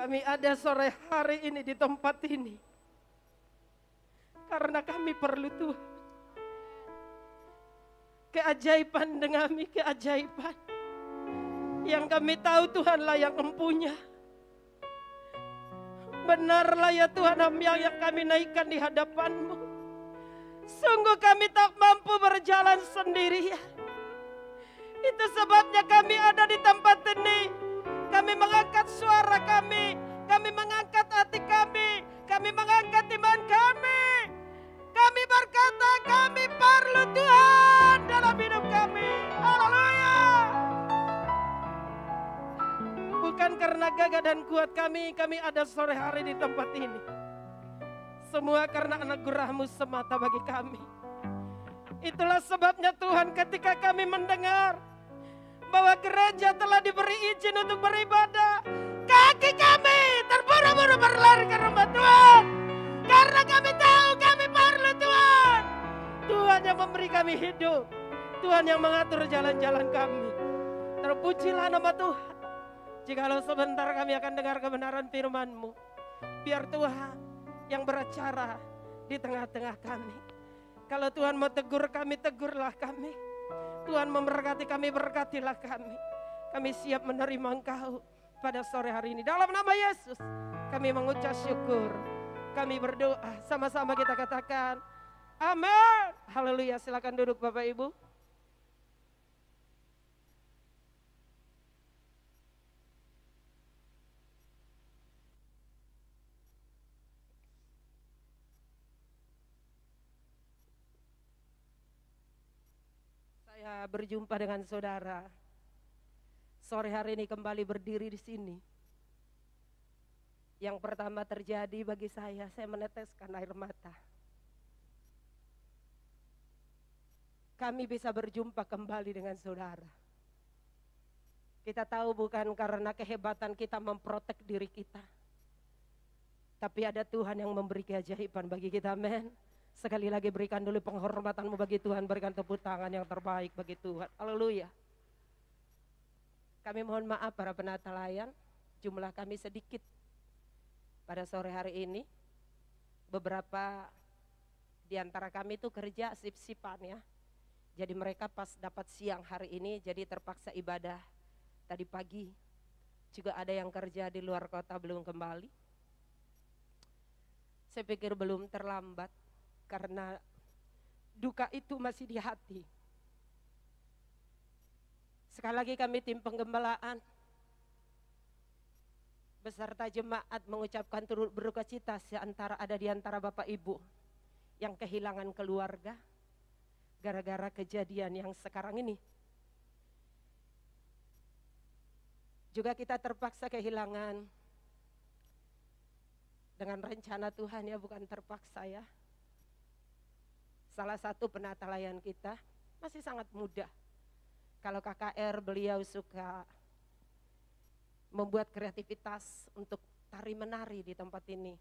Kami ada sore hari ini di tempat ini karena kami perlu Tuhan. Keajaiban dengan kami, keajaiban yang kami tahu Tuhanlah yang empunya. Benarlah ya Tuhan yang kami naikkan di hadapan-Mu. Sungguh kami tak mampu berjalan sendirian. Itu sebabnya kami ada di tempat ini. Kami mengangkat suara kami mengangkat hati kami mengangkat iman kami. Kami berkata kami perlu Tuhan dalam hidup kami. Haleluya. Bukan karena gagah dan kuat kami ada sore hari di tempat ini. Semua karena anugerah-Mu semata bagi kami. Itulah sebabnya Tuhan ketika kami mendengar bahwa gereja telah diberi izin untuk beribadah, kaki kami terburu-buru berlari ke rumah Tuhan. Karena kami tahu kami perlu Tuhan. Tuhan yang memberi kami hidup. Tuhan yang mengatur jalan-jalan kami. Terpujilah nama Tuhan. Jikalau sebentar kami akan dengar kebenaran firman-Mu, biar Tuhan yang beracara di tengah-tengah kami. Kalau Tuhan mau tegur kami, tegurlah kami. Tuhan memberkati kami, berkatilah kami. Kami siap menerima Engkau pada sore hari ini. Dalam nama Yesus kami mengucap syukur. Kami berdoa, sama-sama kita katakan amin. Haleluya, silakan duduk Bapak Ibu. Saya berjumpa dengan saudara. Sore hari ini kembali berdiri di sini. Yang pertama terjadi bagi saya meneteskan air mata. Kami bisa berjumpa kembali dengan saudara. Kita tahu bukan karena kehebatan kita memprotek diri kita. Tapi ada Tuhan yang memberi keajaiban bagi kita, amin. Sekali lagi berikan dulu penghormatanmu bagi Tuhan, berikan tepuk tangan yang terbaik bagi Tuhan. Haleluya. Kami mohon maaf para penata layan, jumlah kami sedikit pada sore hari ini. Beberapa di antara kami itu kerja sip-sipan ya. Jadi mereka pas dapat siang hari ini jadi terpaksa ibadah tadi pagi. Juga ada yang kerja di luar kota belum kembali. Saya pikir belum terlambat. Karena duka itu masih di hati. Sekali lagi kami tim penggembalaan beserta jemaat mengucapkan turut berduka cita ada di antara Bapak Ibu yang kehilangan keluarga gara-gara kejadian yang sekarang ini. Juga kita terpaksa kehilangan dengan rencana Tuhan ya, bukan terpaksa ya. Salah satu penata layan kita masih sangat muda. Kalau KKR beliau suka membuat kreativitas untuk tari menari di tempat ini.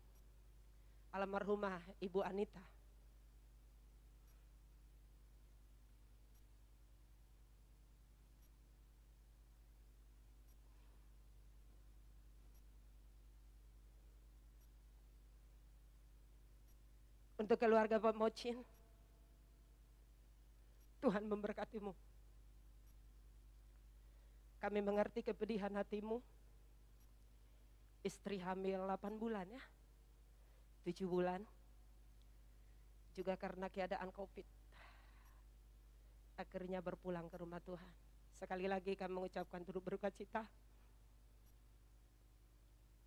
Almarhumah Ibu Anita. Untuk keluarga Pak Mocin, Tuhan memberkatimu. Kami mengerti kepedihan hatimu. Istri hamil 8 bulan ya, 7 bulan. Juga karena keadaan COVID. Akhirnya berpulang ke rumah Tuhan. Sekali lagi kami mengucapkan turut berduka cita.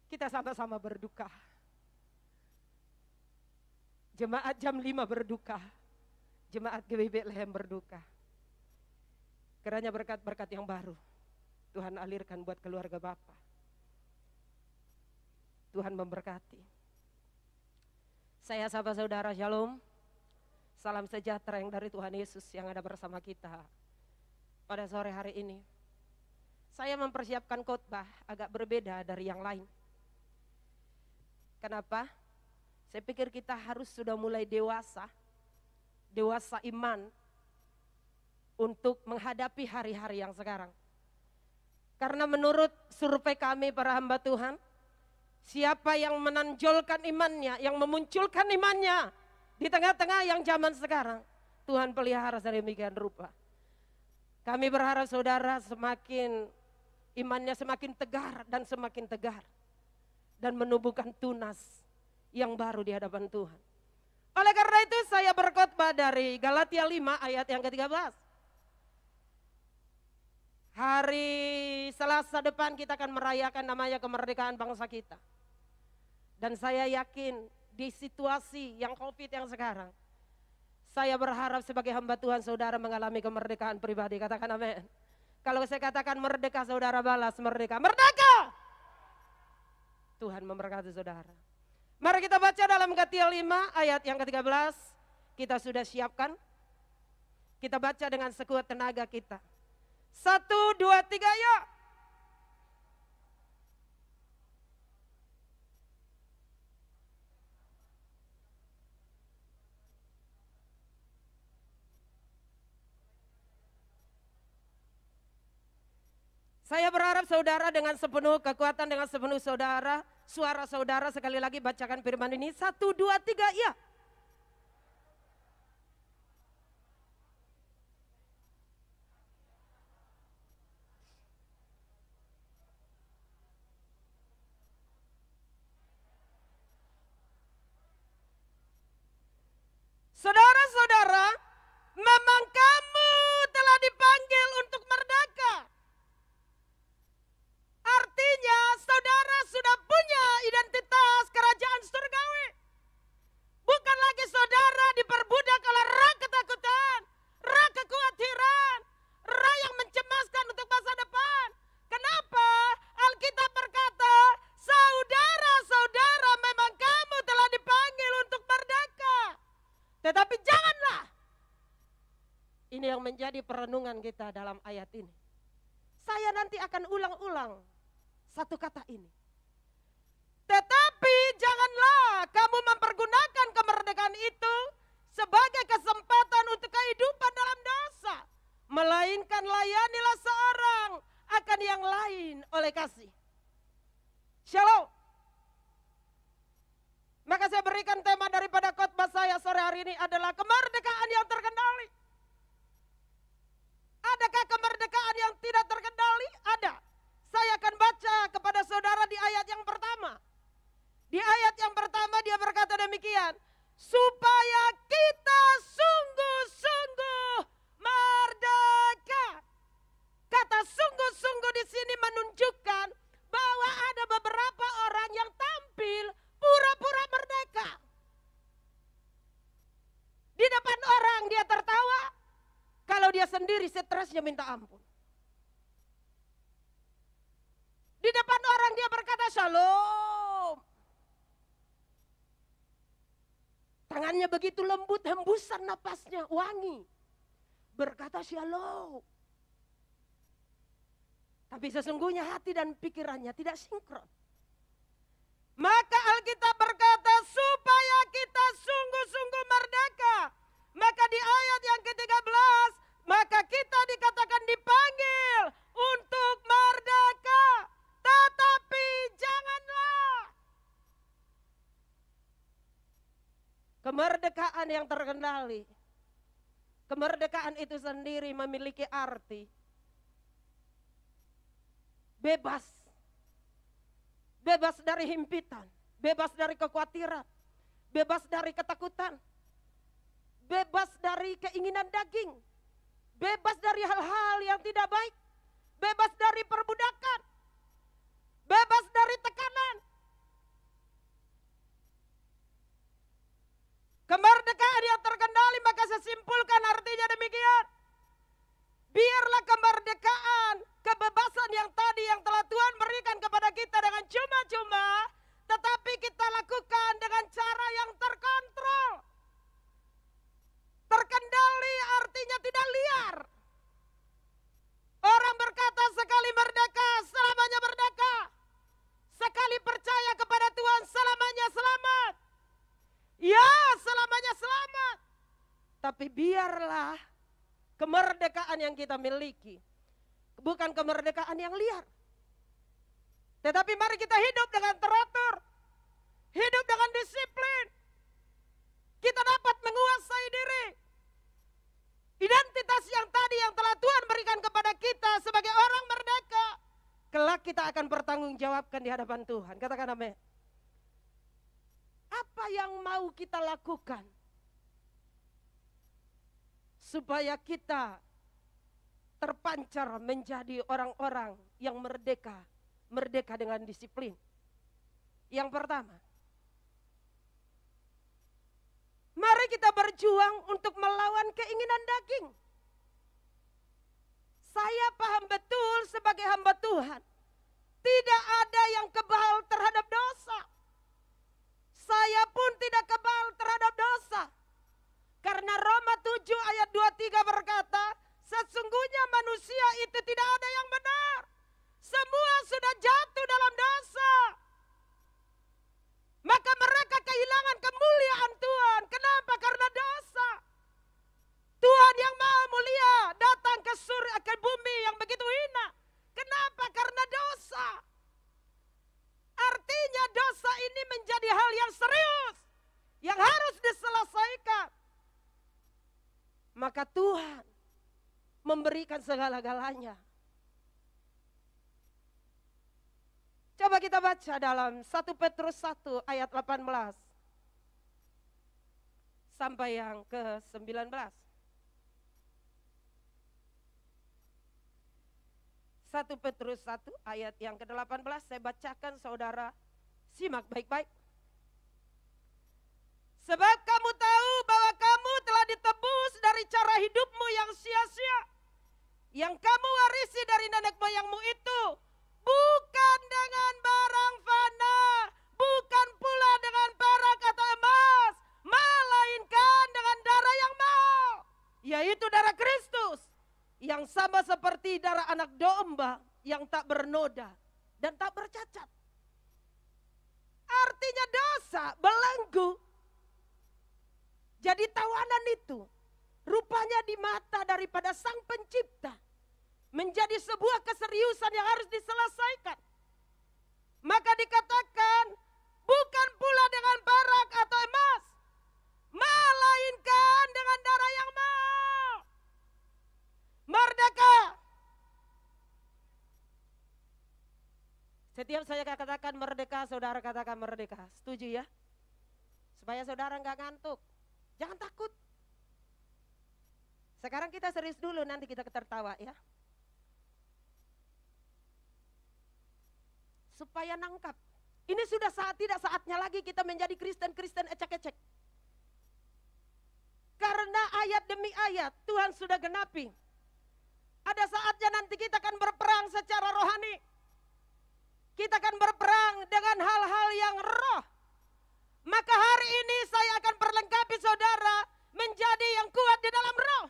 Kita sama-sama berduka. Jemaat jam 5 berduka. Jemaat GBB Lehem berduka. Kiranya berkat-berkat yang baru Tuhan alirkan buat keluarga Bapak. Tuhan memberkati. Saya sahabat saudara, shalom. Salam sejahtera yang dari Tuhan Yesus yang ada bersama kita pada sore hari ini. Saya mempersiapkan khotbah agak berbeda dari yang lain. Kenapa? Saya pikir kita harus sudah mulai dewasa iman untuk menghadapi hari-hari yang sekarang. Karena menurut survei kami para hamba Tuhan, Siapa yang menonjolkan imannya, yang memunculkan imannya di tengah-tengah yang zaman sekarang, Tuhan pelihara sedemikian rupa. Kami berharap saudara semakin imannya semakin tegar dan semakin tegar, dan menumbuhkan tunas yang baru di hadapan Tuhan. Oleh karena itu saya berkhotbah dari Galatia 5 ayat yang ke-13. Hari Selasa depan kita akan merayakan namanya kemerdekaan bangsa kita. Dan saya yakin di situasi yang COVID yang sekarang, saya berharap sebagai hamba Tuhan saudara mengalami kemerdekaan pribadi. Katakan amin. Kalau saya katakan merdeka, saudara balas merdeka. Merdeka! Tuhan memberkati saudara. Mari kita baca dalam Galatia 5 ayat yang ke-13. Kita sudah siapkan. Kita baca dengan sekuat tenaga kita. 1, 2, 3, yuk. Saya berharap saudara dengan sepenuh kekuatan, dengan sepenuh saudara, suara saudara sekali lagi bacakan firman ini. 1, 2, 3, ya. Saudara-saudara, memang kamu telah dipanggil untuk merdeka. Artinya saudara sudah punya identitas kerajaan surgawi. Bukan lagi saudara diperbudak oleh roh ketakutan, roh kekhawatiran, roh yang mencemaskan untuk masa depan. Kenapa? Alkitab berkata, saudara-saudara memang kamu telah dipanggil untuk merdeka. Tetapi janganlah. Ini yang menjadi perenungan kita dalam ayat ini. Saya nanti akan ulang-ulang satu kata ini. Tetapi janganlah kamu mempergunakan kemerdekaan itu sebagai kesempatan untuk kehidupan dalam dosa. Melainkan layanilah seorang akan yang lain oleh kasih. Shalom. Maka saya berikan tema daripada khotbah saya sore hari ini adalah kemerdekaan yang terkendali. Adakah kemerdekaan yang tidak terkendali? Ada. Saya akan baca kepada saudara di ayat yang pertama. Di ayat yang pertama dia berkata demikian. Supaya kita sungguh-sungguh merdeka. Kata sungguh-sungguh di sini menunjukkan bahwa ada beberapa orang yang tampil pura-pura merdeka. Di depan orang dia tertawa, kalau dia sendiri stresnya minta ampun. Di depan orang dia berkata shalom. Tangannya begitu lembut, hembusan napasnya wangi. Berkata shalom. Tapi sesungguhnya hati dan pikirannya tidak sinkron. Maka Alkitab berkata supaya kita sungguh-sungguh merdeka. Maka di ayat yang ke-13, maka kita dikatakan dipanggil untuk merdeka. Tetapi janganlah. Kemerdekaan yang terkendali. Kemerdekaan itu sendiri memiliki arti bebas. Bebas dari himpitan, bebas dari kekhawatiran, bebas dari ketakutan, bebas dari keinginan daging, bebas dari hal-hal yang tidak baik, bebas dari perbudakan, bebas dari tekanan. Kemerdekaan yang terkendali, maka saya simpulkan artinya demikian. Biarlah kemerdekaan, kebebasan yang tadi yang telah Tuhan berikan kepada kita dengan cuma-cuma, tetapi kita lakukan dengan cara yang terkontrol. Terkendali artinya tidak liar. Orang berkata sekali merdeka, selamanya merdeka. Sekali percaya kepada Tuhan, selamanya selamat. Ya, selamanya selamat. Tapi biarlah kemerdekaan yang kita miliki bukan kemerdekaan yang liar. Tetapi mari kita hidup dengan teratur, hidup dengan disiplin. Kita dapat menguasai diri. Identitas yang tadi yang telah Tuhan berikan kepada kita sebagai orang merdeka, kelak kita akan bertanggungjawabkan di hadapan Tuhan. Katakan amin. Apa yang mau kita lakukan supaya kita terpancar menjadi orang-orang yang merdeka, merdeka dengan disiplin? Yang pertama, mari kita berjuang untuk melawan keinginan daging. Saya paham betul sebagai hamba Tuhan, tidak ada yang kebal terhadap dosa. Saya pun tidak kebal terhadap dosa. Karena Roma 7 ayat 23 berkata, sesungguhnya manusia itu tidak ada yang benar. Semua sudah jatuh dalam dosa. Maka mereka kehilangan kemuliaan Tuhan. Kenapa? Karena dosa. Tuhan yang Maha Mulia datang ke surga, ke bumi yang begitu hina. Kenapa? Karena dosa. Artinya dosa ini menjadi hal yang serius, yang harus diselesaikan. Maka Tuhan memberikan segala-galanya. Coba kita baca dalam 1 Petrus 1 ayat 18 sampai yang ke-19. 1 Petrus 1 ayat yang ke-18 saya bacakan, saudara simak baik-baik. Sebab kamu tahu bahwa kamu telah ditebus dari cara hidupmu yang sia-sia, yang kamu warisi dari nenek moyangmu itu, bukan dengan barang fana, bukan pula dengan perak atau emas, melainkan dengan darah yang mahal, yaitu darah Kristus, yang sama seperti darah anak domba yang tak bernoda dan tak bercacat. Artinya dosa belenggu. Jadi tawanan itu rupanya di mata daripada Sang Pencipta menjadi sebuah keseriusan yang harus diselesaikan. Maka dikatakan bukan pula dengan perak atau emas, melainkan dengan darah yang mahal. Merdeka. Setiap saya katakan merdeka, saudara katakan merdeka. Setuju ya? Supaya saudara nggak ngantuk. Jangan takut. Sekarang kita serius dulu, nanti kita tertawa ya. Supaya nangkap. Ini sudah tidak saatnya lagi kita menjadi Kristen-Kristen ecek-ecek. Karena ayat demi ayat Tuhan sudah genapi. Ada saatnya nanti kita akan berperang secara rohani. Kita akan berperang dengan hal-hal yang roh. Maka hari ini saya akan perlengkapi saudara menjadi yang kuat di dalam roh.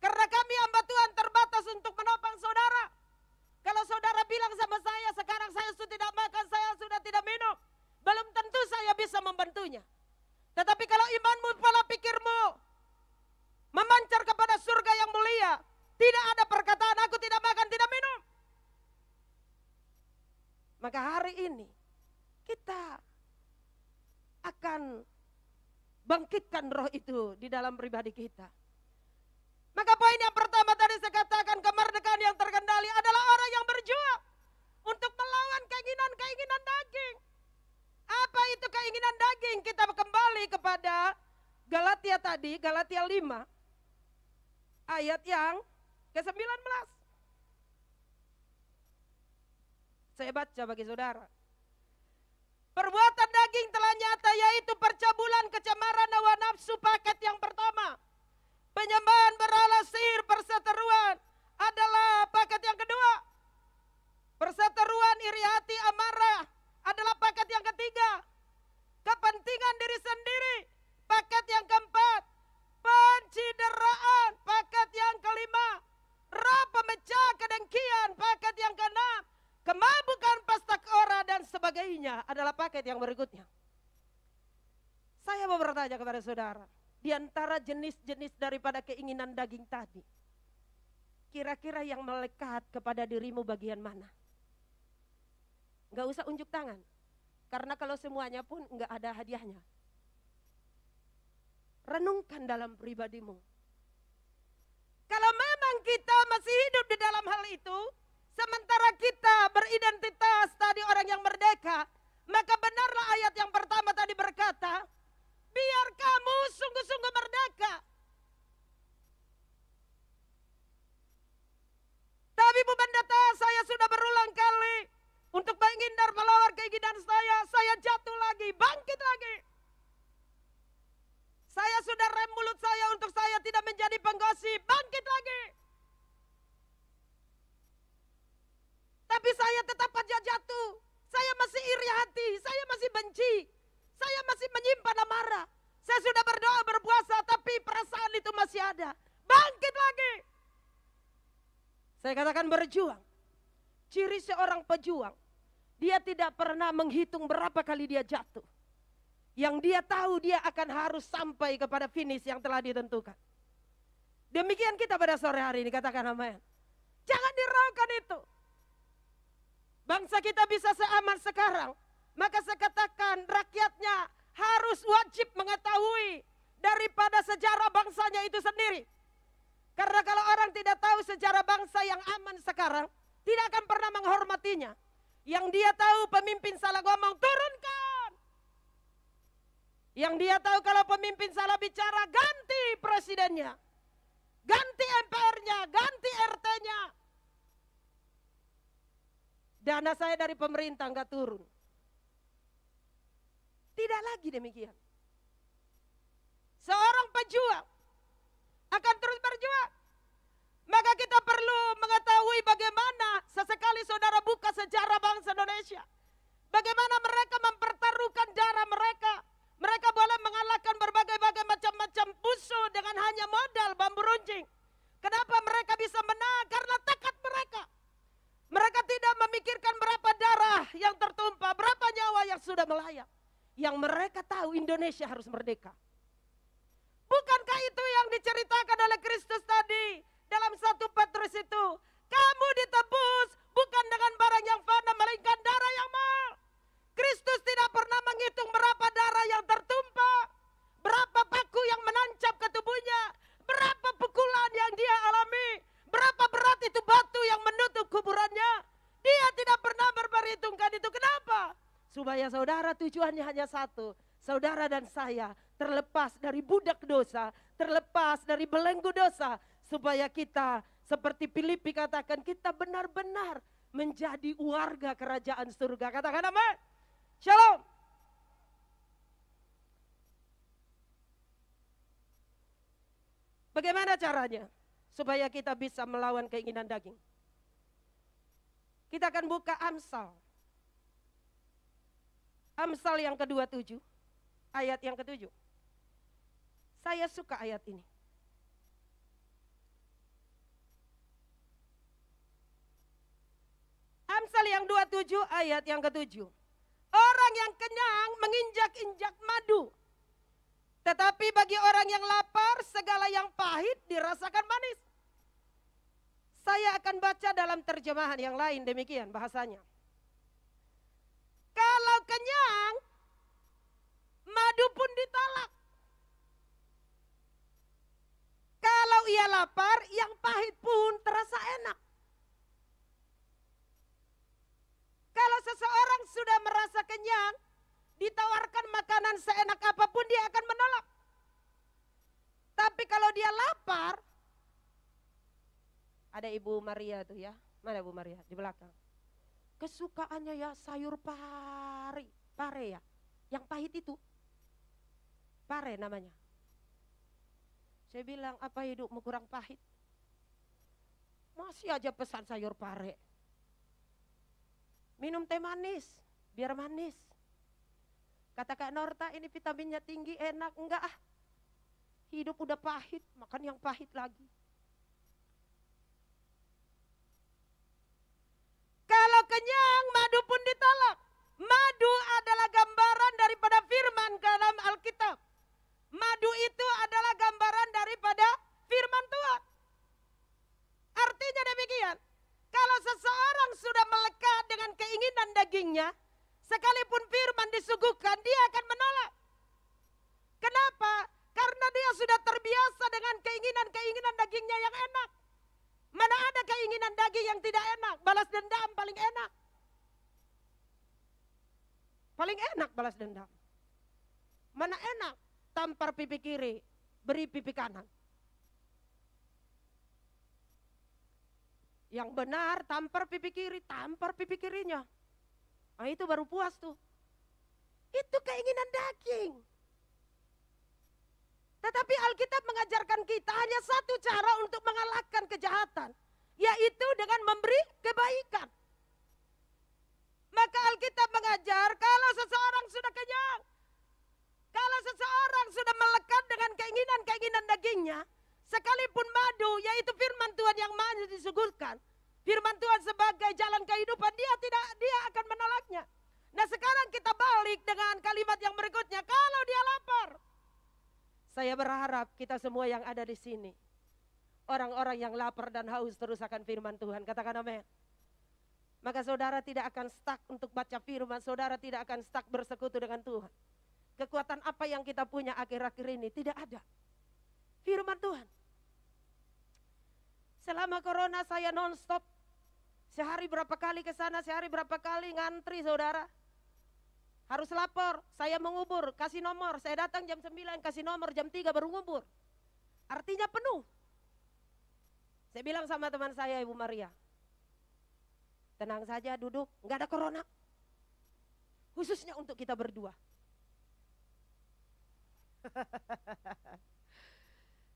Karena kami hamba Tuhan terbatas untuk menopang saudara. Kalau saudara bilang sama saya, sekarang saya sudah tidak makan, saya sudah tidak minum, belum tentu saya bisa membantunya. Tetapi kalau imanmu, pola pikirmu memancar kepada surga yang mulia, tidak ada perkataan aku tidak makan, tidak minum. Maka hari ini kita akan bangkitkan roh itu di dalam pribadi kita. Maka poin yang pertama tadi saya katakan, kemerdekaan yang terkendali adalah orang yang berjuang untuk melawan keinginan-keinginan daging. Apa itu keinginan daging? Kita kembali kepada Galatia tadi, Galatia 5 ayat yang ke-19. Saya baca bagi saudara. Perbuatan daging telah nyata, yaitu percabulan, kecemaran, hawa nafsu, paket yang pertama. Penyembahan berhala, sihir, perseteruan adalah paket yang kedua. Perseteruan, iri hati, amarah adalah paket yang ketiga. Kepentingan diri sendiri, paket yang keempat. Pencideraan, paket yang kelima. Roh pemecah kedengkian, paket yang keenam. Kemabukan, pastak ora dan sebagainya adalah paket yang berikutnya. Saya mau bertanya kepada saudara, di antara jenis-jenis daripada keinginan daging tadi, kira-kira yang melekat kepada dirimu bagian mana? Nggak usah unjuk tangan. Karena kalau semuanya pun nggak ada hadiahnya. Renungkan dalam pribadimu. Kalau memang kita masih hidup di dalam hal itu, sementara kita beridentitas tadi orang yang merdeka, maka benarlah ayat yang pertama tadi berkata, biar kamu sungguh-sungguh merdeka. Tapi Bu Pendeta, saya sudah berulang kali untuk menghindar melawan keinginan saya jatuh lagi, bangkit lagi. Saya sudah rem mulut saya untuk saya tidak menjadi penggosip, bangkit lagi. Tapi saya tetap aja jatuh. Saya masih iri hati, saya masih benci. Saya masih menyimpan amarah. Saya sudah berdoa, berpuasa, tapi perasaan itu masih ada. Bangkit lagi. Saya katakan berjuang. Ciri seorang pejuang, dia tidak pernah menghitung berapa kali dia jatuh. Yang dia tahu dia akan harus sampai kepada finish yang telah ditentukan. Demikian kita pada sore hari ini, katakan amin. Jangan diraukan itu. Bangsa kita bisa seaman sekarang, maka saya katakan rakyatnya harus wajib mengetahui daripada sejarah bangsanya itu sendiri. Karena kalau orang tidak tahu sejarah bangsa yang aman sekarang, tidak akan pernah menghormatinya. Yang dia tahu pemimpin salah ngomong, turunkan. Yang dia tahu kalau pemimpin salah bicara, ganti presidennya. Ganti MPR-nya, ganti RT-nya. Dana saya dari pemerintah enggak turun. Tidak lagi demikian. Seorang pejuang akan terus berjuang. Maka kita perlu mengetahui bagaimana sesekali saudara buka sejarah bangsa Indonesia. Bagaimana mereka mempertaruhkan darah mereka. Mereka boleh mengalahkan berbagai-bagai macam-macam musuh dengan hanya modal bambu runcing. Kenapa mereka bisa menang? Karena tekad mereka. Mereka tidak memikirkan berapa darah yang tertumpah, berapa nyawa yang sudah melayang. Yang mereka tahu Indonesia harus merdeka. Bukankah itu yang diceritakan oleh Kristus tadi dalam 1 Petrus itu? Kamu ditebus bukan dengan barang yang fana, melainkan darah yang mahal. Kristus tidak pernah menghitung berapa darah yang tertumpah, berapa paku yang menancap ke tubuhnya, berapa pukulan yang dia alami, berapa berat itu batu yang menutup kuburannya. Dia tidak pernah memperhitungkan itu. Kenapa? Supaya saudara tujuannya hanya satu. Saudara dan saya terlepas dari budak dosa, terlepas dari belenggu dosa. Supaya kita seperti Filipi katakan, kita benar-benar menjadi warga kerajaan surga. Katakan amin. Shalom. Bagaimana caranya supaya kita bisa melawan keinginan daging? Kita akan buka Amsal. Amsal yang ke-27, ayat yang ke-7. Saya suka ayat ini. Amsal yang 27 ayat yang ke-7. Orang yang kenyang menginjak-injak madu. Tetapi bagi orang yang lapar, segala yang pahit dirasakan manis. Saya akan baca dalam terjemahan yang lain, demikian bahasanya. Kalau kenyang, madu pun ditalak. Kalau ia lapar, yang pahit pun terasa enak. Kalau seseorang sudah merasa kenyang, ditawarkan makanan seenak apapun dia akan menolak. Tapi kalau dia lapar, ada Ibu Maria tuh ya, mana Bu Maria di belakang. Kesukaannya ya sayur pare ya, yang pahit itu, pare namanya. Saya bilang, apa hidupmu kurang pahit? Masih aja pesan sayur pare. Minum teh manis, biar manis. Kata Kak Norta, ini vitaminnya tinggi, enak. Enggak ah, hidup udah pahit, makan yang pahit lagi. Kalau kenyang, madu pun ditolak. Madu adalah gambaran daripada firman dalam Alkitab. Madu itu adalah gambaran daripada firman Tuhan. Artinya demikian. Kalau seseorang sudah melekat dengan keinginan dagingnya, sekalipun firman disuguhkan, dia akan menolak. Kenapa? Karena dia sudah terbiasa dengan keinginan-keinginan dagingnya yang enak. Mana ada keinginan daging yang tidak enak? Balas dendam paling enak. Paling enak balas dendam. Mana enak? Tampar pipi kiri, beri pipi kanan. Yang benar tampar pipi kiri, tampar pipi kirinya. Nah itu baru puas tuh. Itu keinginan daging. Tetapi Alkitab mengajarkan kita hanya satu cara untuk mengalahkan kejahatan, yaitu dengan memberi kebaikan. Maka Alkitab mengajar kalau seseorang sudah kenyang, kalau seseorang sudah melekat dengan keinginan-keinginan dagingnya, sekalipun madu, yaitu firman Tuhan yang manis disuguhkan, firman Tuhan sebagai jalan kehidupan, dia akan menolaknya. Nah sekarang kita balik dengan kalimat yang berikutnya, kalau dia lapar. Saya berharap kita semua yang ada di sini, orang-orang yang lapar dan haus terus akan firman Tuhan, katakan amin. Maka saudara tidak akan stuck untuk baca firman, saudara tidak akan stuck bersekutu dengan Tuhan. Kekuatan apa yang kita punya akhir-akhir ini tidak ada. Firman Tuhan. Selama corona saya non-stop. Sehari berapa kali ke sana, sehari berapa kali ngantri saudara. Harus lapor, saya mengubur, kasih nomor. Saya datang jam 9, kasih nomor, jam 3 baru ngubur. Artinya penuh. Saya bilang sama teman saya, Ibu Maria, tenang saja, duduk, nggak ada corona. Khususnya untuk kita berdua.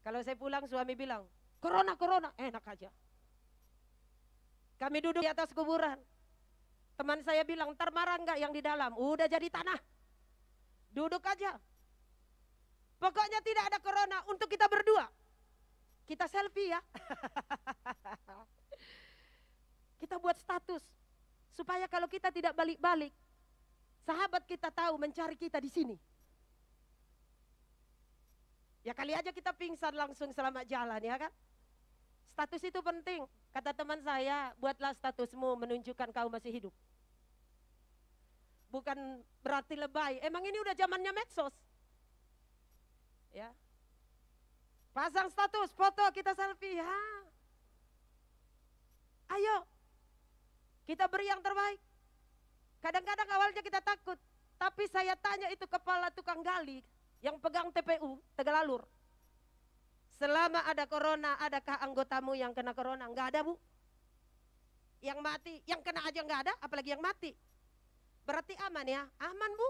Kalau saya pulang, suami bilang, corona, enak aja. Kami duduk di atas kuburan. Teman saya bilang, ntar marah enggak yang di dalam? Udah jadi tanah. Duduk aja. Pokoknya tidak ada corona untuk kita berdua. Kita selfie ya. Kita buat status. Supaya kalau kita tidak balik-balik, sahabat kita tahu mencari kita di sini. Ya kali aja kita pingsan langsung selamat jalan ya kan. Status itu penting. Kata teman saya, buatlah statusmu menunjukkan kau masih hidup. Bukan berarti lebay. Emang ini udah zamannya medsos. Ya. Pasang status, foto, kita selfie. Ya. Ayo. Kita beri yang terbaik. Kadang-kadang awalnya kita takut. Tapi saya tanya itu kepala tukang gali yang pegang TPU Tegalalur. Selama ada corona, adakah anggotamu yang kena corona? Enggak ada, Bu. Yang mati, yang kena aja enggak ada, apalagi yang mati. Berarti aman ya? Aman, Bu.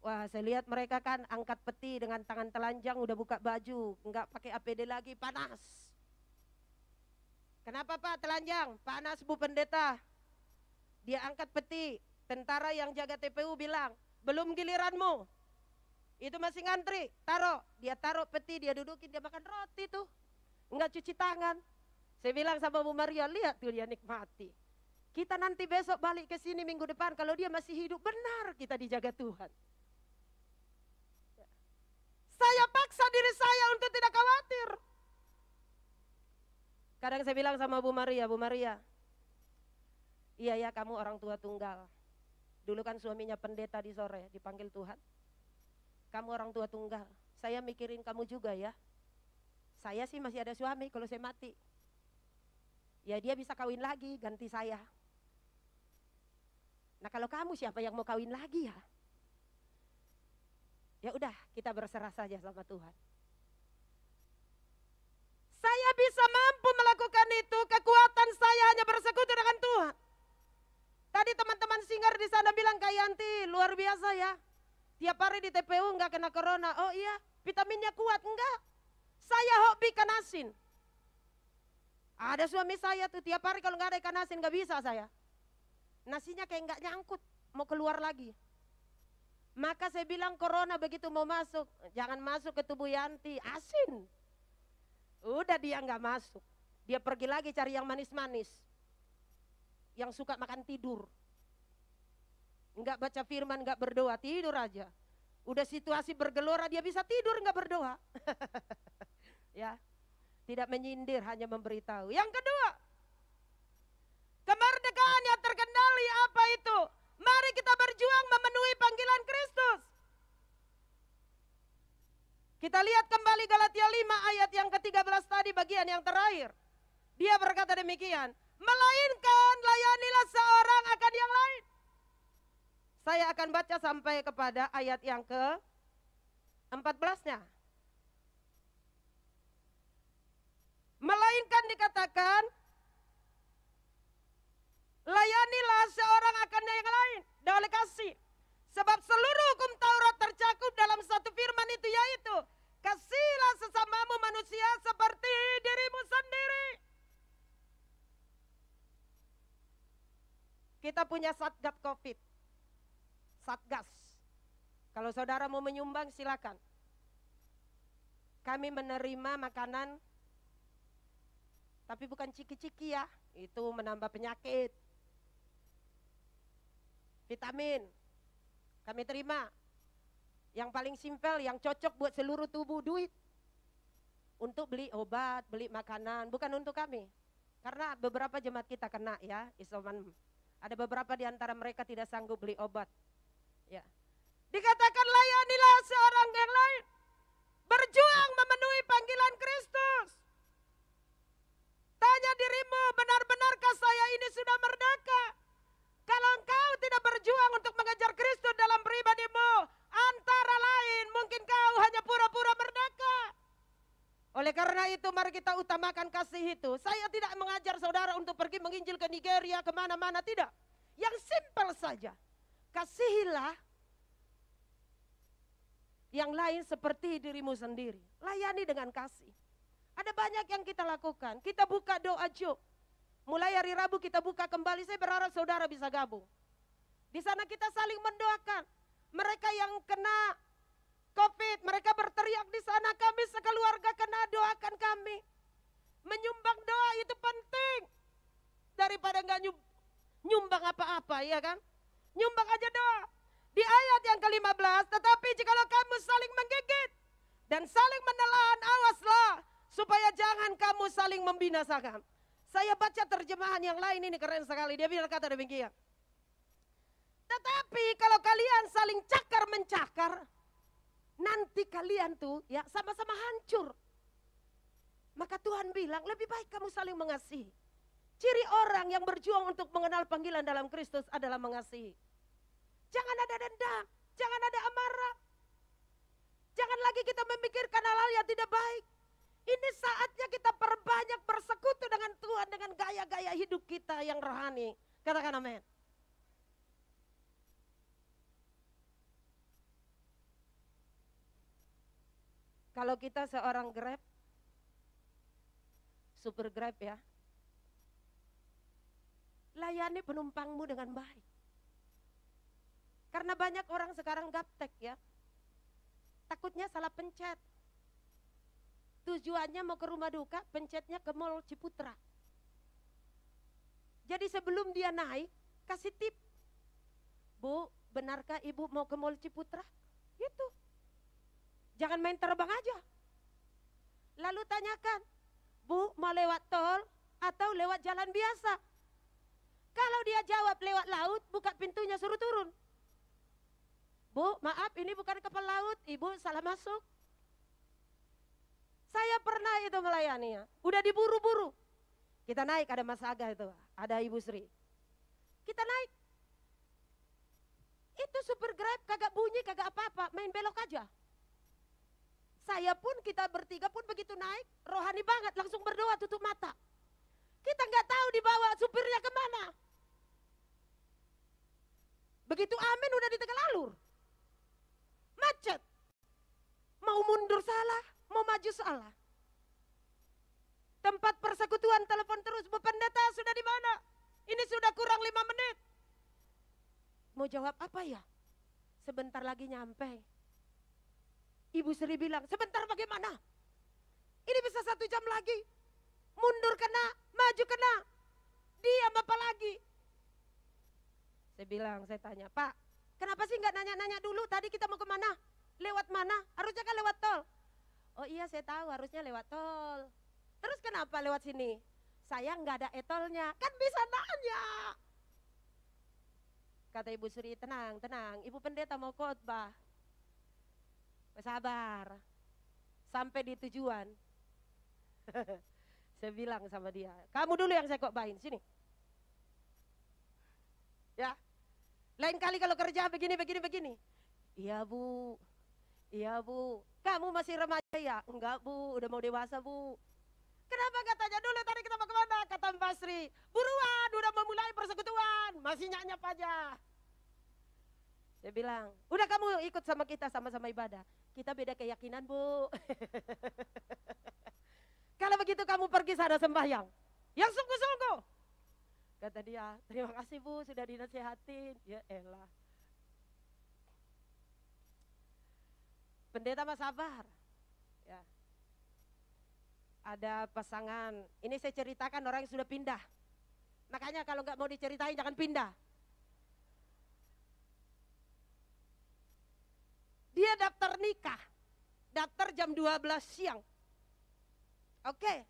Wah, saya lihat mereka kan angkat peti dengan tangan telanjang, udah buka baju, enggak pakai APD lagi, panas. Kenapa Pak telanjang? Panas Bu Pendeta. Dia angkat peti, tentara yang jaga TPU bilang, belum giliranmu. Itu masih ngantri, taruh. Dia taruh peti, dia dudukin, dia makan roti tuh. Enggak cuci tangan. Saya bilang sama Bu Maria, lihat tuh dia nikmati. Kita nanti besok balik ke sini minggu depan, kalau dia masih hidup, benar kita dijaga Tuhan. Saya paksa diri saya untuk tidak khawatir. Kadang saya bilang sama Bu Maria, iya ya kamu orang tua tunggal. Dulu kan suaminya pendeta di sore, dipanggil Tuhan. Kamu orang tua tunggal, saya mikirin kamu juga ya. Saya sih masih ada suami kalau saya mati. Ya dia bisa kawin lagi, ganti saya. Nah kalau kamu siapa yang mau kawin lagi ya? Ya udah kita berserah saja sama Tuhan. Saya bisa mampu melakukan itu, kekuatan saya hanya bersekutu dengan Tuhan. Tadi teman-teman singer di sana bilang Kak Yanti luar biasa ya. Tiap hari di TPU enggak kena corona. Oh iya, vitaminnya kuat enggak? Saya hobi ikan asin. Ada suami saya tuh tiap hari kalau enggak ada ikan asin enggak bisa saya. Nasinya kayak enggak nyangkut, mau keluar lagi. Maka saya bilang corona begitu mau masuk, jangan masuk ke tubuh Yanti, asin. Udah dia enggak masuk. Dia pergi lagi cari yang manis-manis. Yang suka makan tidur. Enggak baca firman, enggak berdoa, tidur aja. Udah situasi bergelora, dia bisa tidur enggak berdoa. Ya, tidak menyindir, hanya memberitahu. Yang kedua, kemerdekaan yang terkendali kembali apa itu? Mari kita berjuang memenuhi panggilan Kristus. Kita lihat kembali Galatia 5 ayat yang ke-13 tadi, bagian yang terakhir. Dia berkata demikian, melainkan layanilah seorang akan yang lain. Saya akan baca sampai kepada ayat yang ke-14-nya. Melainkan dikatakan, layanilah seorang akan yang lain oleh kasih. Sebab seluruh hukum Taurat tercakup dalam satu firman itu, yaitu kasihilah sesamamu manusia seperti dirimu sendiri. Kita punya Satgas COVID. Satgas. Kalau saudara mau menyumbang silakan. Kami menerima makanan, tapi bukan ciki-ciki ya. Itu menambah penyakit. Vitamin. Kami terima. Yang paling simpel, yang cocok buat seluruh tubuh, duit. Untuk beli obat, beli makanan, bukan untuk kami. Karena beberapa jemaat kita kena ya, isoman. Ada beberapa di antara mereka tidak sanggup beli obat. Ya. Dikatakan layanilah seorang yang lain. Berjuang memenuhi panggilan Kristus. Tanya dirimu, benar-benarkah saya ini sudah merdeka? Kalau engkau tidak berjuang untuk mengejar Kristus dalam pribadimu, antara lain mungkin kau hanya pura-pura merdeka. Oleh karena itu mari kita utamakan kasih itu. Saya tidak mengajar saudara untuk pergi menginjil ke Nigeria, kemana-mana, tidak. Yang simpel saja. Kasihilah yang lain seperti dirimu sendiri. Layani dengan kasih. Ada banyak yang kita lakukan. Kita buka doa juk. Mulai hari Rabu kita buka kembali. Saya berharap saudara bisa gabung. Di sana kita saling mendoakan. Mereka yang kena COVID, mereka berteriak di sana, kami sekeluarga kena, doakan kami. Menyumbang doa itu penting. Daripada nggak nyumbang apa-apa, ya kan? Nyumbang aja doa. Di ayat yang ke-15, tetapi jikalau kamu saling menggigit dan saling menelan, awaslah supaya jangan kamu saling membinasakan. Saya baca terjemahan yang lain, ini keren sekali. Dia bilang kata demikian. Tetapi kalau kalian saling cakar-mencakar, nanti kalian tuh ya sama-sama hancur. Maka Tuhan bilang lebih baik kamu saling mengasihi. Ciri orang yang berjuang untuk mengenal panggilan dalam Kristus adalah mengasihi. Jangan ada dendam, jangan ada amarah. Jangan lagi kita memikirkan hal-hal yang tidak baik. Ini saatnya kita perbanyak bersekutu dengan Tuhan dengan gaya-gaya hidup kita yang rohani. Katakan amin. Kalau kita seorang Grab, super Grab ya, layani penumpangmu dengan baik. Karena banyak orang sekarang gaptek ya, takutnya salah pencet. Tujuannya mau ke rumah duka, pencetnya ke Mall Ciputra. Jadi sebelum dia naik, kasih tip. Bu, benarkah ibu mau ke Mall Ciputra? Gitu. Jangan main terbang aja. Lalu tanyakan, Bu, mau lewat tol atau lewat jalan biasa? Kalau dia jawab lewat laut, buka pintunya suruh turun. Bu, maaf ini bukan kapal laut, ibu salah masuk. Saya pernah itu melayaninya, udah diburu-buru. Kita naik, ada Mas Aga itu, ada Ibu Sri. Kita naik. Itu super Grab kagak bunyi, kagak apa-apa, main belok aja. Saya pun, kita bertiga pun begitu naik, rohani banget, langsung berdoa tutup mata. Kita nggak tahu dibawa supirnya kemana. Begitu amin udah di tengah alur. Macet. Mau mundur salah, mau maju salah. Tempat persekutuan telepon terus, Bu Pendeta sudah di mana? Ini sudah kurang 5 menit. Mau jawab apa ya? Sebentar lagi nyampe. Ibu Sri bilang, sebentar bagaimana? Ini bisa 1 jam lagi. Mundur kena, maju kena. Diam apa lagi? Saya bilang, saya tanya, Pak, kenapa sih nggak nanya-nanya dulu? Tadi kita mau kemana? Lewat mana? Harusnya kan lewat tol. Oh iya saya tahu harusnya lewat tol. Terus kenapa lewat sini? Saya nggak ada etolnya. Kan bisa nanya. Kata Ibu Sri, tenang, tenang, Ibu Pendeta mau khotbah. Sabar, sampai di tujuan. Saya bilang sama dia, kamu dulu yang saya khotbahin, sini. Ya, lain kali kalau kerja begini. Iya Bu, iya Bu. Kamu masih remaja ya? Enggak Bu, udah mau dewasa Bu. Kenapa katanya dulu tadi kita mau kemana? Kata Mbak Sri, buruan udah memulai persekutuan, masih nyanyap aja. Saya bilang, udah kamu ikut sama kita sama-sama ibadah. Kita beda keyakinan Bu. Kalau begitu kamu pergi sana sembahyang. Yang sungguh-sungguh. Kata dia, terima kasih Bu sudah dinasihatin. Ya elah. Pendeta mah sabar. Ya. Ada pasangan, ini saya ceritakan orang yang sudah pindah. Makanya kalau nggak mau diceritain jangan pindah. Dia daftar nikah, daftar jam 12 siang. Oke.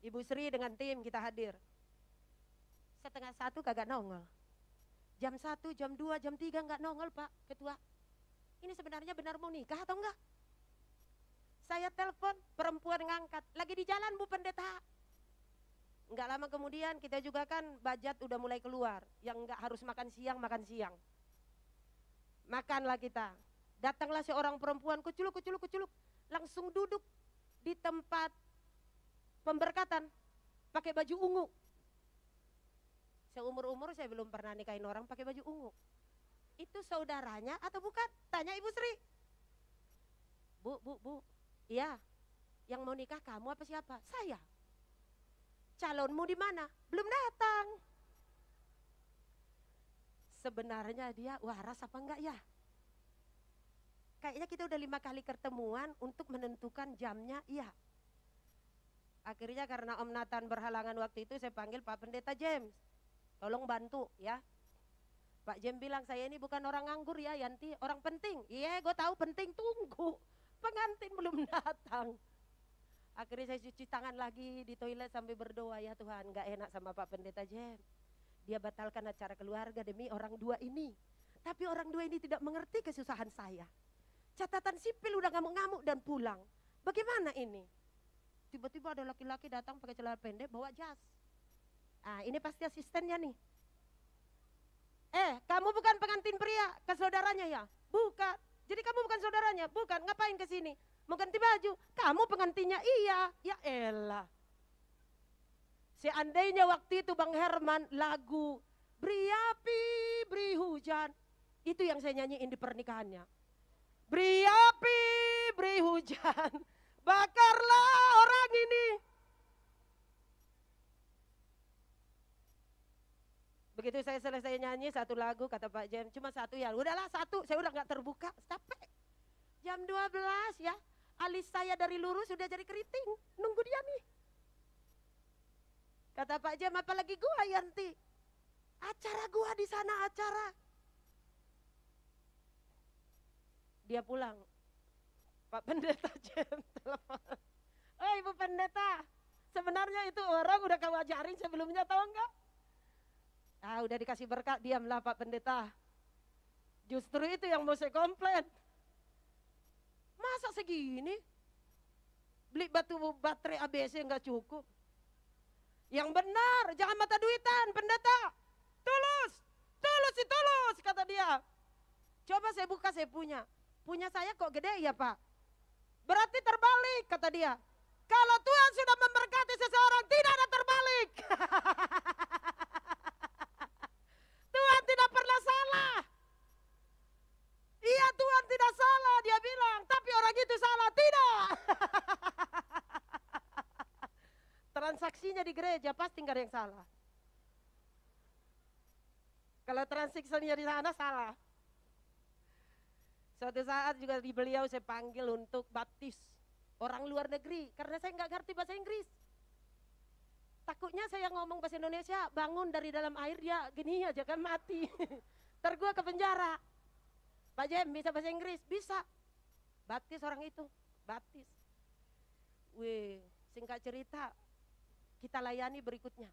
Ibu Sri dengan tim kita hadir. Setengah 1 kagak nongol. Jam 1, jam 2, jam 3 nggak nongol Pak Ketua. Ini sebenarnya benar mau nikah atau enggak? Saya telepon, perempuan ngangkat, lagi di jalan Bu Pendeta. Enggak lama kemudian kita juga kan budget udah mulai keluar, yang enggak harus makan siang. Makanlah kita. Datanglah seorang perempuan kuculuk, langsung duduk di tempat pemberkatan, pakai baju ungu. Seumur-umur saya belum pernah nikahin orang pakai baju ungu. Itu saudaranya atau bukan? Tanya Ibu Sri. Bu. Iya, yang mau nikah kamu apa siapa? Saya. Calonmu di mana? Belum datang. Sebenarnya dia waras apa enggak ya? Kayaknya kita udah 5 kali ketemuan untuk menentukan jamnya, iya. Akhirnya karena Om Nathan berhalangan waktu itu, saya panggil Pak Pendeta James. Tolong bantu ya. Pak James bilang, saya ini bukan orang nganggur ya Yanti, orang penting. Iya, gue tahu penting, tunggu. Pengantin belum datang. Akhirnya saya cuci tangan lagi di toilet sambil berdoa, ya Tuhan gak enak sama Pak Pendeta James. Dia batalkan acara keluarga demi orang dua ini. Tapi orang dua ini tidak mengerti kesusahan saya. Catatan sipil udah ngamuk-ngamuk dan pulang. Bagaimana ini? Tiba-tiba ada laki-laki datang pakai celana pendek bawa jas. Ah, ini pasti asistennya nih. Kamu bukan pengantin pria ke saudaranya ya? Bukan. Jadi kamu bukan saudaranya? Bukan. Ngapain ke sini? Mau ganti baju? Kamu pengantinnya? Iya. Ya elah. Seandainya waktu itu Bang Herman lagu Beri api, beri hujan. Itu yang saya nyanyiin di pernikahannya. Beri api, beri hujan. Bakarlah orang ini. Begitu saya selesai nyanyi satu lagu, kata Pak James, cuma satu ya, udahlah satu, saya udah gak terbuka, capek. Jam 12 ya, alis saya dari lurus sudah jadi keriting, nunggu dia nih. Kata Pak James, apalagi gua Yanti, acara gua di sana acara. Dia pulang, Pak Pendeta James telepon. Oh Ibu Pendeta, sebenarnya itu orang udah kamu ajarin sebelumnya, tahu enggak? Ah, udah dikasih berkat, diamlah Pak Pendeta. Justru itu yang mau saya komplain. Masa segini? Beli batu baterai ABC enggak cukup. Yang benar, jangan mata duitan, Pendeta. Tulus, kata dia. Coba saya buka, saya punya. Punya saya kok gede ya Pak? Berarti terbalik, kata dia. Kalau Tuhan sudah memberkati seseorang, tidak ada terbalik. Tuhan tidak pernah salah. Iya Tuhan tidak salah, dia bilang. Tapi orang itu salah, tidak. Transaksinya di gereja pasti nggak ada yang salah. Kalau transaksinya di sana salah. Suatu saat juga di beliau saya panggil untuk baptis orang luar negeri. Karena saya nggak ngerti bahasa Inggris. Takutnya saya ngomong bahasa Indonesia, bangun dari dalam air dia gini aja kan mati. Ntar gue ke penjara. Pak Jem bisa bahasa Inggris? Bisa. Baptis orang itu, baptis. Wih, singkat cerita, kita layani berikutnya.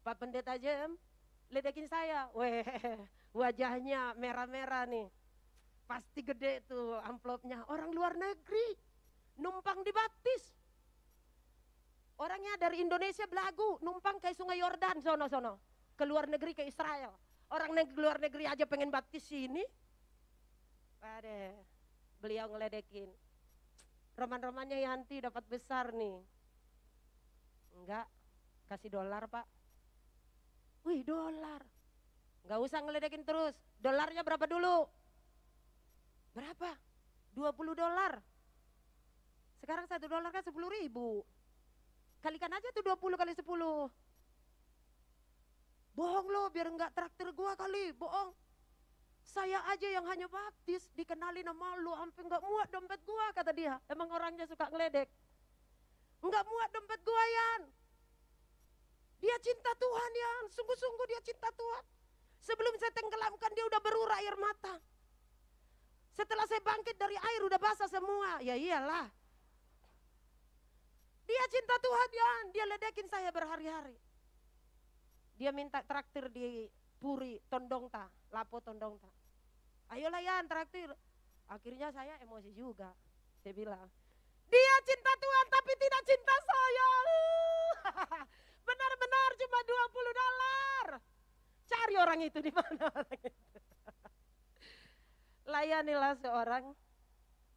Pak Pendeta Jem ledekin saya. Weh, wajahnya merah-merah nih. Pasti gede tuh amplopnya. Orang luar negeri, numpang dibaptis. Orangnya dari Indonesia belagu, numpang ke Sungai Yordan sono-sono. Ke luar negeri, ke Israel. Orang luar negeri aja pengen baptis sini. Waduh, beliau ngeledekin. Roman-romannya Yanti dapat besar nih. Enggak, kasih dolar Pak. Wih, dolar. Enggak usah ngeledekin terus. Dolarnya berapa dulu? Berapa? 20 dolar. Sekarang 1 dolar kan 10.000. Kalikan aja tuh 20 kali 10. Bohong lo, biar enggak traktir gua kali, bohong. Saya aja yang hanya baptis, dikenalin sama lu, sampai enggak muat dompet gua, kata dia. Emang orangnya suka ngeledek. Enggak muat dompet gua, Yan. Dia cinta Tuhan, Yan. Sungguh-sungguh dia cinta Tuhan. Sebelum saya tenggelamkan, dia udah berurai air mata. Setelah saya bangkit dari air udah basah semua. Ya iyalah. Dia cinta Tuhan, Yan. Dia ledekin saya berhari-hari. Dia minta traktir di Puri Tondongta, Lapo Tondongta. Ayolah Yan, traktir. Akhirnya saya emosi juga. Saya bilang, dia cinta Tuhan tapi tidak cinta saya. Benar-benar cuma 20 dolar. Cari orang itu di mana orang itu. Layanilah seorang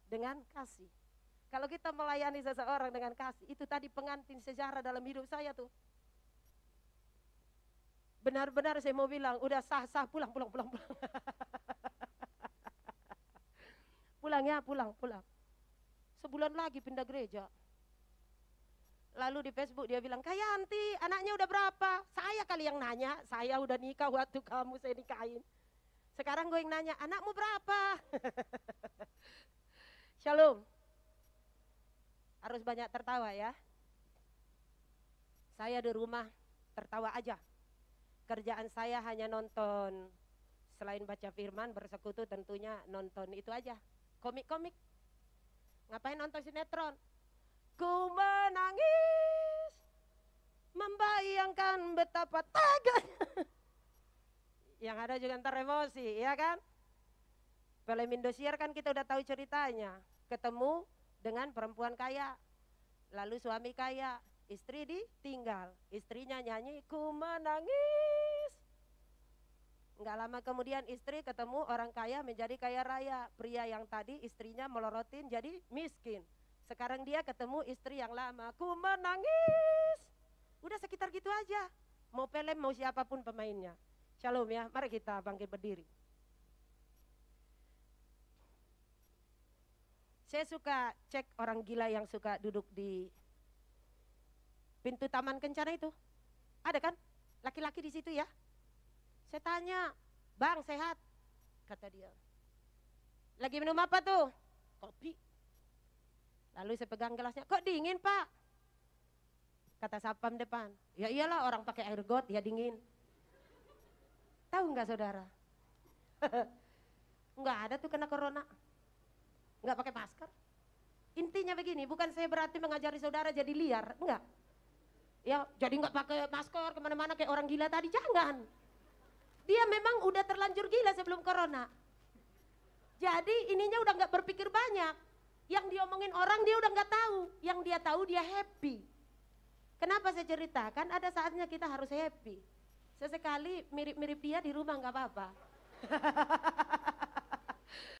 dengan kasih. Kalau kita melayani seseorang dengan kasih, itu tadi pengantin sejarah dalam hidup saya tuh. Benar-benar saya mau bilang, udah sah, pulang. Pulang ya, pulang. Sebulan lagi pindah gereja. Lalu di Facebook dia bilang, Kak Yanti, anaknya udah berapa? Saya kali yang nanya, saya udah nikah waktu kamu saya nikahin. Sekarang gue yang nanya, anakmu berapa? Shalom. Harus banyak tertawa ya. Saya di rumah tertawa aja. Kerjaan saya hanya nonton. Selain baca firman, bersekutu tentunya nonton itu aja. Komik-komik. Ngapain nonton sinetron? Ku menangis, membayangkan betapa teganya. Yang ada juga ntar emosi, ya kan? Film Indosiar kan kita udah tahu ceritanya. Ketemu dengan perempuan kaya, lalu suami kaya, istri ditinggal. Istrinya nyanyi, ku menangis. Enggak lama kemudian istri ketemu orang kaya menjadi kaya raya. Pria yang tadi istrinya melorotin jadi miskin. Sekarang dia ketemu istri yang lama, ku menangis. Udah sekitar gitu aja. Mau film, mau siapapun pemainnya. Shalom ya, mari kita bangkit berdiri. Saya suka cek orang gila yang suka duduk di pintu Taman Kencana itu. Ada kan? Laki-laki di situ ya. Saya tanya, Bang sehat? Kata dia. Lagi minum apa tuh? Kopi. Lalu saya pegang gelasnya, kok dingin Pak? Kata sapam depan, ya iyalah orang pakai air got ya dingin. Tahu nggak saudara? Nggak ada tuh kena corona. Nggak pakai masker. Intinya begini, bukan saya berarti mengajari saudara jadi liar, enggak. Ya jadi nggak pakai masker kemana-mana kayak orang gila tadi, jangan. Dia memang udah terlanjur gila sebelum corona. Jadi ininya udah nggak berpikir banyak. Yang diomongin orang dia udah nggak tahu. Yang dia tahu dia happy. Kenapa saya ceritakan? Ada saatnya kita harus happy. Sesekali mirip-mirip dia di rumah nggak apa-apa.